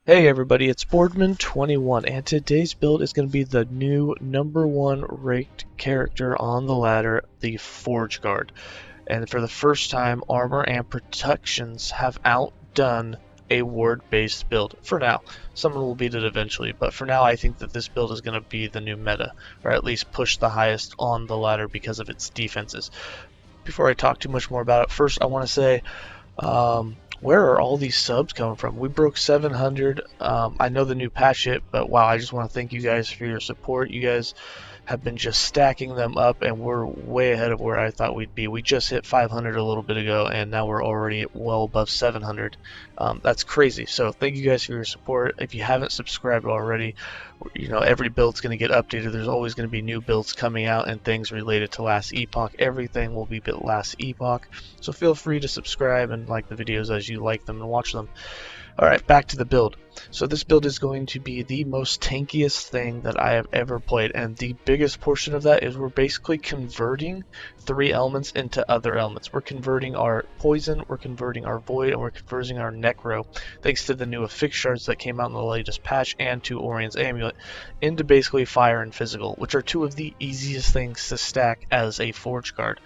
Hey everybody, it's Boardman21, and today's build is going to be the new #1 ranked character on the ladder, the Forge Guard. And for the first time, armor and protections have outdone a ward-based build. For now. Someone will beat it eventually, but for now I think that this build is going to be the new meta, or at least push the highest on the ladder because of its defenses. Before I talk too much more about it, first I want to say, where are all these subs coming from? We broke 700. I know the new patch hit, but wow, I just want to thank you guys for your support. You guys have been just stacking them up, and we're way ahead of where I thought we'd be. We just hit 500 a little bit ago, and now we're already well above 700. That's crazy. So thank you guys for your support. If you haven't subscribed already, you know, every build's going to get updated. There's always going to be new builds coming out and things related to last Epoch. Everything will be built last Epoch. So feel free to subscribe and like the videos as you like them and watch them. Alright, back to the build. So this build is going to be the most tankiest thing that I have ever played, and the biggest portion of that is we're basically converting 3 elements into other elements. We're converting our poison, we're converting our void, and we're converting our necro, thanks to the new affix shards that came out in the latest patch and to Orion's amulet, into basically fire and physical, which are 2 of the easiest things to stack as a forge guard.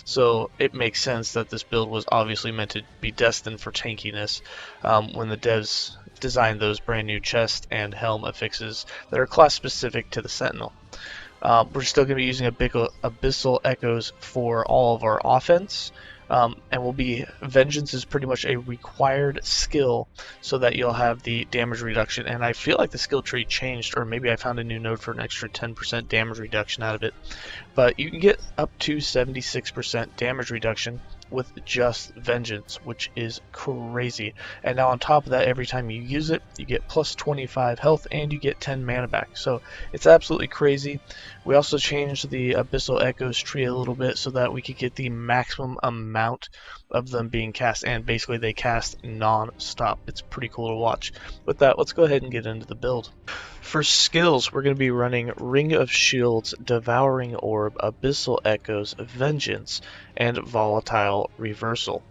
So it makes sense that this build was obviously meant to be destined for tankiness when the devs designed those brand new chest and helm affixes that are class specific to the Sentinel. We're still going to be using Abyssal Echoes for all of our offense. And will be Vengeance is pretty much a required skill so that you'll have the damage reduction, and I feel like the skill tree changed, or maybe I found a new node for an extra 10% damage reduction out of it, but you can get up to 76% damage reduction with just Vengeance, which is crazy. And now on top of that, every time you use it, you get plus 25 health and you get 10 mana back. So it's absolutely crazy. We also changed the Abyssal Echoes tree a little bit so that we could get the maximum amount of them being cast, and basically they cast non-stop. It's pretty cool to watch. With that, let's go ahead and get into the build. For skills, we're going to be running Ring of Shields, Devouring Orb, Abyssal Echoes, Vengeance, and Volatile Reversal.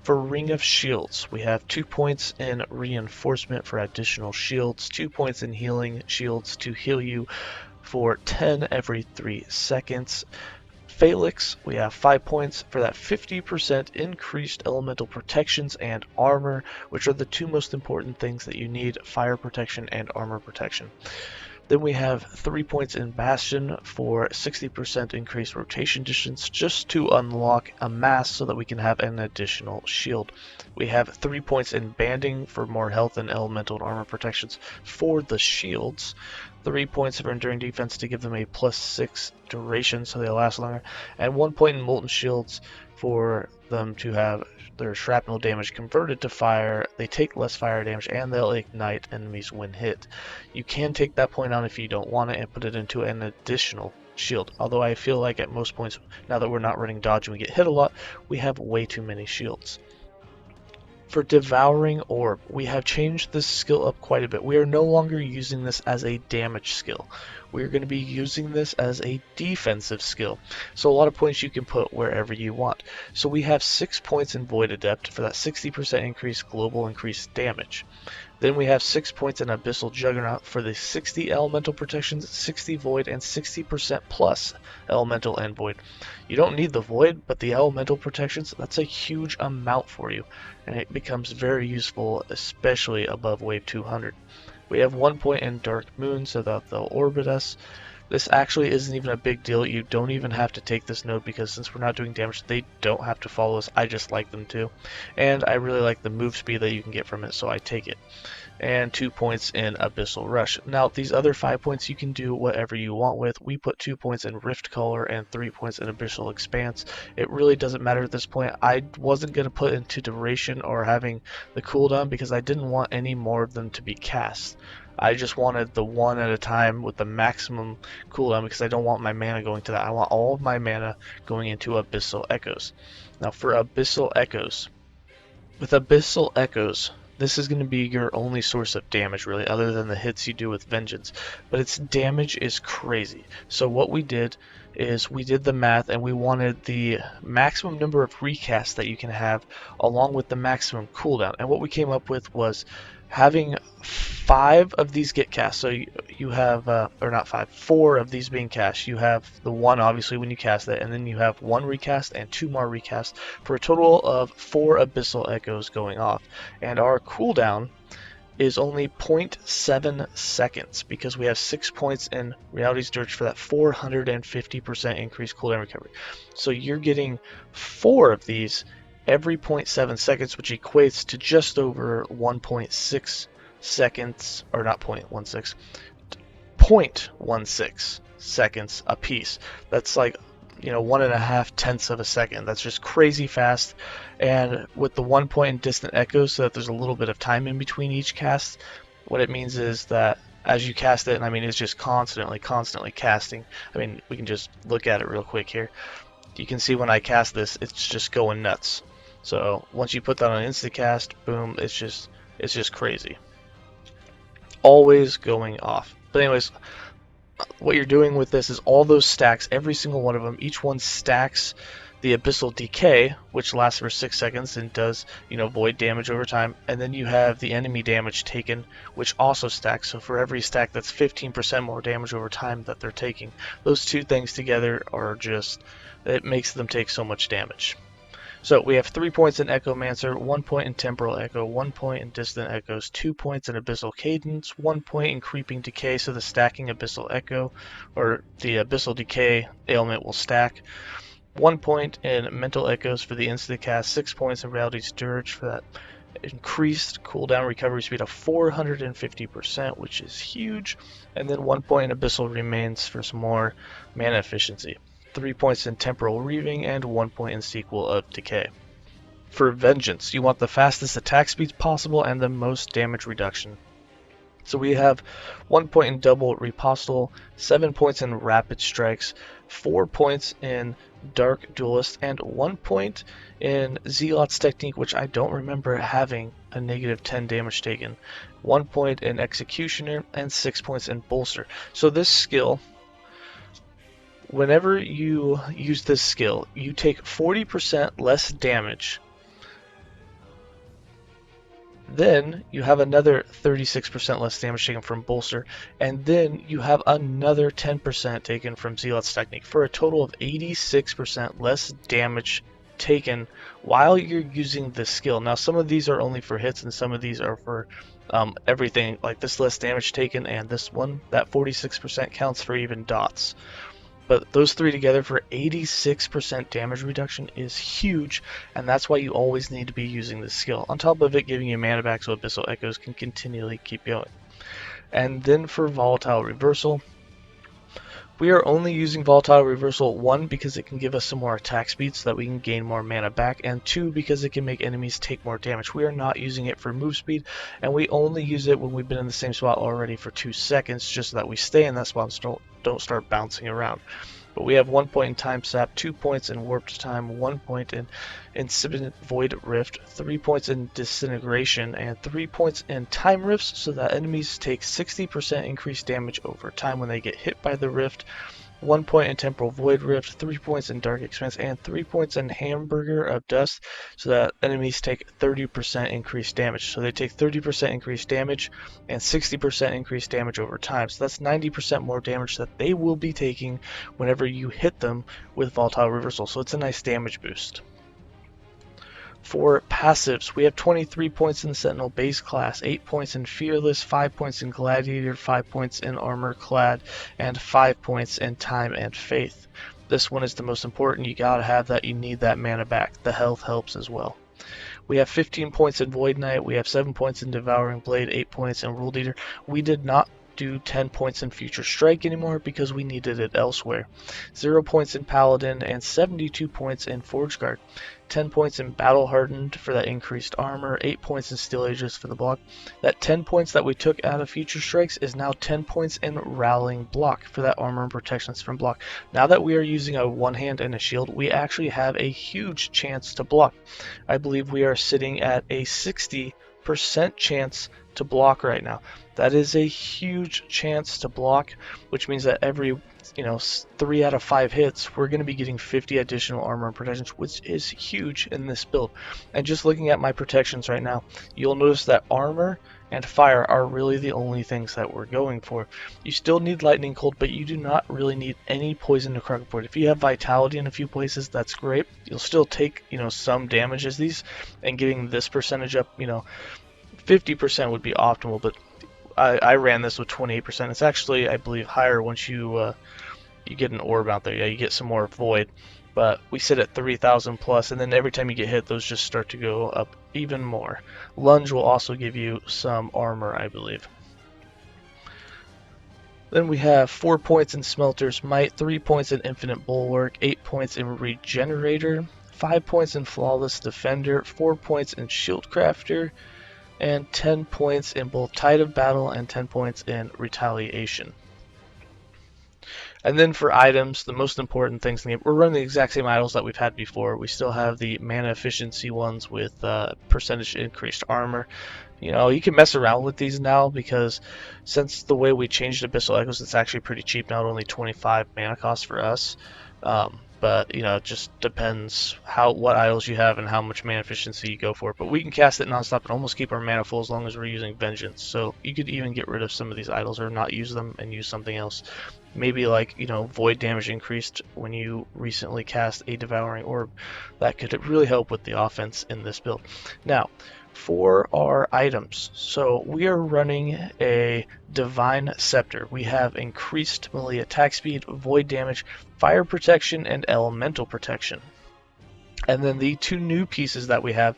For Ring of Shields, we have 2 points in reinforcement for additional shields, 2 points in healing shields to heal you for 10 every 3 seconds. Phalanx, we have 5 points for that 50% increased elemental protections and armor, which are the 2 most important things that you need: fire protection and armor protection. Then we have 3 points in Bastion for 60% increased rotation distance, just to unlock a mass so that we can have an additional shield. We have 3 points in Banding for more health and elemental and armor protections for the shields. 3 points for Enduring Defense to give them a +6 duration so they last longer, and 1 point in Molten Shields for them to have their shrapnel damage converted to fire. They take less fire damage and they'll ignite enemies when hit. You can take that point on if you don't want it and put it into an additional shield, although I feel like at most points, now that we're not running dodge and we get hit a lot, we have way too many shields. For Devouring Orb, we have changed this skill up quite a bit. We are no longer using this as a damage skill. We are going to be using this as a defensive skill. So a lot of points you can put wherever you want. So we have 6 points in Void Adept for that 60% increased global increased damage. Then we have 6 points in Abyssal Juggernaut for the 60 elemental protections, 60 void, and 60% plus elemental and void. You don't need the void, but the elemental protections, that's a huge amount for you, and it becomes very useful, especially above wave 200. We have 1 point in Dark Moon so that they'll orbit us. This actually isn't even a big deal. You don't even have to take this node because since we're not doing damage, they don't have to follow us. I just like them to. And I really like the move speed that you can get from it, so I take it. And 2 points in Abyssal Rush. Now, these other 5 points you can do whatever you want with. We put 2 points in Rift Color and 3 points in Abyssal Expanse. It really doesn't matter at this point. I wasn't going to put into duration or having the cooldown because I didn't want any more of them to be cast. I just wanted the one at a time with the maximum cooldown because I don't want my mana going to that. I want all of my mana going into Abyssal Echoes. Now for Abyssal Echoes, with Abyssal Echoes, this is going to be your only source of damage really, other than the hits you do with Vengeance. But its damage is crazy. So what we did is we did the math and we wanted the maximum number of recasts that you can have along with the maximum cooldown. And what we came up with was having 5 of these get cast, so you have, or not 5, 4 of these being cast. You have the one obviously when you cast it, and then you have 1 recast and 2 more recast for a total of 4 Abyssal Echoes going off. And our cooldown is only 0.7 seconds because we have 6 points in Reality's Dirge for that 450% increased cooldown recovery. So you're getting 4 of these every 0.7 seconds, which equates to just over 1.6 seconds, or not 0.16, 0.16 seconds a piece. That's like, 1.5 tenths of a second. That's just crazy fast. And with the 1 point in distant echoes, so that there's a little bit of time in between each cast, what it means is that as you cast it, and I mean it's just constantly casting. I mean, we can just look at it real quick here. You can see when I cast this, it's just going nuts. So once you put that on instant cast, boom, it's just crazy. Always going off. But anyways, what you're doing with this is all those stacks, every single one of them, each one stacks the Abyssal Decay, which lasts for 6 seconds and does, void damage over time. And then you have the enemy damage taken, which also stacks. So for every stack, that's 15% more damage over time that they're taking. Those two things together are just, it makes them take so much damage. So we have 3 points in Echomancer, 1 point in Temporal Echo, 1 point in Distant Echoes, 2 points in Abyssal Cadence, 1 point in Creeping Decay, so the stacking Abyssal Echo, or the Abyssal Decay ailment will stack, 1 point in Mental Echoes for the instant cast, 6 points in Reality's Dirge for that increased cooldown recovery speed of 450%, which is huge, and then 1 point in Abyssal Remains for some more mana efficiency. 3 points in Temporal Reaving, and 1 point in Sequel of Decay. For Vengeance, you want the fastest attack speeds possible and the most damage reduction. So we have 1 point in Double Ripostal, 7 points in Rapid Strikes, 4 points in Dark Duelist, and 1 point in Zealot's Technique, which I don't remember having a negative 10 damage taken, 1 point in Executioner, and 6 points in Bolster. So this skill, whenever you use this skill, you take 40% less damage. Then you have another 36% less damage taken from Bolster, and then you have another 10% taken from Zealot's Technique, for a total of 86% less damage taken while you're using this skill. Now some of these are only for hits, and some of these are for everything, like this less damage taken, and this one, that 46% counts for even dots. But those three together for 86% damage reduction is huge, and that's why you always need to be using this skill. On top of it giving you mana back so Abyssal Echoes can continually keep going. And then for Volatile Reversal, we are only using Volatile Reversal, 1, because it can give us some more attack speed so that we can gain more mana back, and 2, because it can make enemies take more damage. We are not using it for move speed, and we only use it when we've been in the same spot already for 2 seconds, just so that we stay in that spot and don't start bouncing around. But we have 1 point in Time Sap, 2 points in Warped Time, 1 point in Incipient Void Rift, 3 points in Disintegration, and 3 points in Time Rifts, so that enemies take 60% increased damage over time when they get hit by the rift. 1 point in Temporal Void Rift, 3 points in Dark Expanse, and 3 points in Hamburger of Dust, so that enemies take 30% increased damage. So they take 30% increased damage and 60% increased damage over time. So that's 90% more damage that they will be taking whenever you hit them with Volatile Reversal. So it's a nice damage boost. For passives, we have 23 points in Sentinel base class, 8 points in Fearless, 5 points in Gladiator, 5 points in Armor Clad, and 5 points in Time and Faith. This one is the most important. You gotta have that. You need that mana back. The health helps as well. We have 15 points in Void Knight, we have 7 points in Devouring Blade, 8 points in Rule Eater. We did not do 10 points in Future Strike anymore because we needed it elsewhere. 0 points in Paladin and 72 points in Forge Guard. 10 points in Battle Hardened for that increased armor, 8 points in Steel Aegis for the block. That 10 points that we took out of Future Strikes is now 10 points in Rallying Block for that armor and protections from block. Now that we are using a one hand and a shield, we actually have a huge chance to block. I believe we are sitting at a 60% chance to block right now. That is a huge chance to block, which means that every 3 out of 5 hits, we're going to be getting 50 additional armor and protections, which is huge in this build. And just looking at my protections right now, you'll notice that armor and fire are really the only things that we're going for. You still need lightning cold, but you do not really need any poison necrotic void. If you have vitality in a few places, that's great. You'll still take, some damage as these, and getting this percentage up, 50% would be optimal, but I ran this with 28%. It's actually, I believe, higher once you get an orb out there. Yeah, you get some more void, but we sit at 3,000 plus, and then every time you get hit, those just start to go up even more. Lunge will also give you some armor, I believe. Then we have 4 points in Smelter's Might, 3 points in Infinite Bulwark, 8 points in Regenerator, 5 points in Flawless Defender, 4 points in Shieldcrafter, and 10 points in both Tide of Battle and 10 points in Retaliation. And then for items, the most important things in the game, we're running the exact same idols that we've had before. We still have the mana efficiency ones with percentage increased armor. You can mess around with these now because since the way we changed Abyssal Echoes, it's actually pretty cheap now, only 25 mana cost for us. But it just depends what idols you have and how much mana efficiency you go for. But we can cast it nonstop and almost keep our mana full as long as we're using Vengeance. So you could even get rid of some of these idols or not use them and use something else. Maybe like, void damage increased when you recently cast a Devouring Orb. That could really help with the offense in this build. Now, for our items, so we are running a Divine Scepter. We have increased melee attack speed, void damage, fire protection, and elemental protection. And then the two new pieces that we have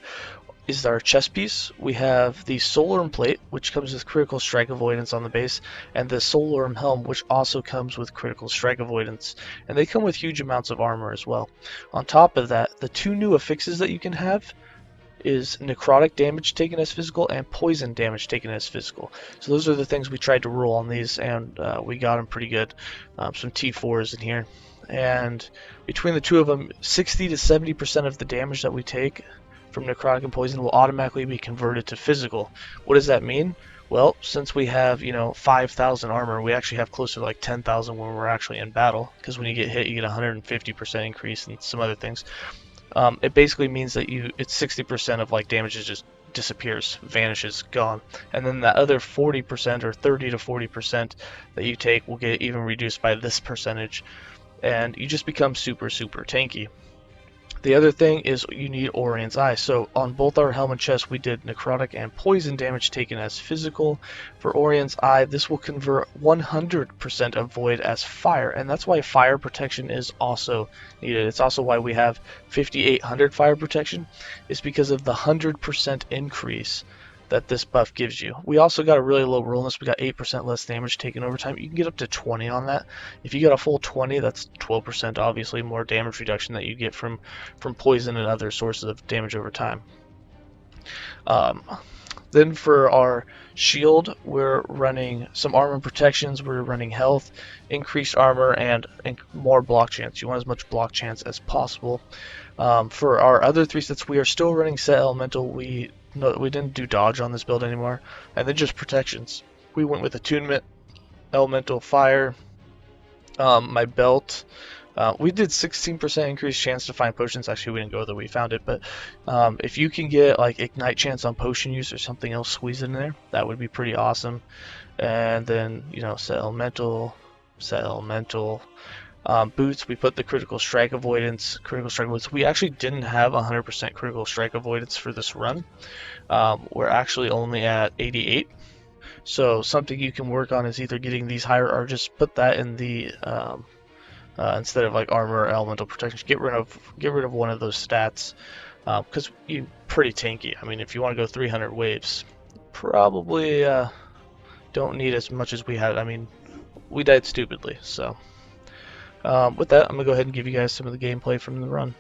is our chest piece. We have the Solarm Plate, which comes with critical strike avoidance on the base, and the Solarm Helm, which also comes with critical strike avoidance. And they come with huge amounts of armor as well. On top of that, the two new affixes that you can have is necrotic damage taken as physical and poison damage taken as physical. So those are the things we tried to roll on these, and we got them pretty good. Some T4s in here. And between the two of them, 60 to 70% of the damage that we take from necrotic and poison will automatically be converted to physical. What does that mean? Well, since we have 5,000 armor, we actually have closer to like 10,000 when we're actually in battle, because when you get hit you get 150% increase and some other things. It basically means that it's 60% of like damage just disappears, vanishes, gone, and then that other 40% or 30 to 40% that you take will get even reduced by this percentage, and you just become super tanky. The other thing is you need Orion's Eye. So on both our helm and chest we did necrotic and poison damage taken as physical. For Orion's Eye, this will convert 100% of void as fire, and that's why fire protection is also needed. It's also why we have 5800 fire protection. It's because of the 100% increase that this buff gives you. We also got a really low rollness. We got 8% less damage taken over time. You can get up to 20 on that. If you get a full 20, that's 12% obviously more damage reduction that you get from poison and other sources of damage over time. Then for our shield, we're running some armor protections, we're running health, increased armor, and more block chance. You want as much block chance as possible. For our other three sets, we are still running set elemental. We didn't do dodge on this build anymore, and then just protections. We went with attunement, elemental, fire, my belt. We did 16% increased chance to find potions. Actually, we didn't go there, we found it, but if you can get like ignite chance on potion use or something else squeezed in there, that would be pretty awesome. And then set elemental. Boots, we put the critical strike avoidance. We actually didn't have 100% critical strike avoidance for this run. We're actually only at 88. So something you can work on is either getting these higher or just put that in the instead of like armor or elemental protection. Get rid of one of those stats because you're pretty tanky. I mean, if you want to go 300 waves, probably don't need as much as we had. I mean, we died stupidly, so. With that, I'm going to go ahead and give you guys some of the gameplay from the run.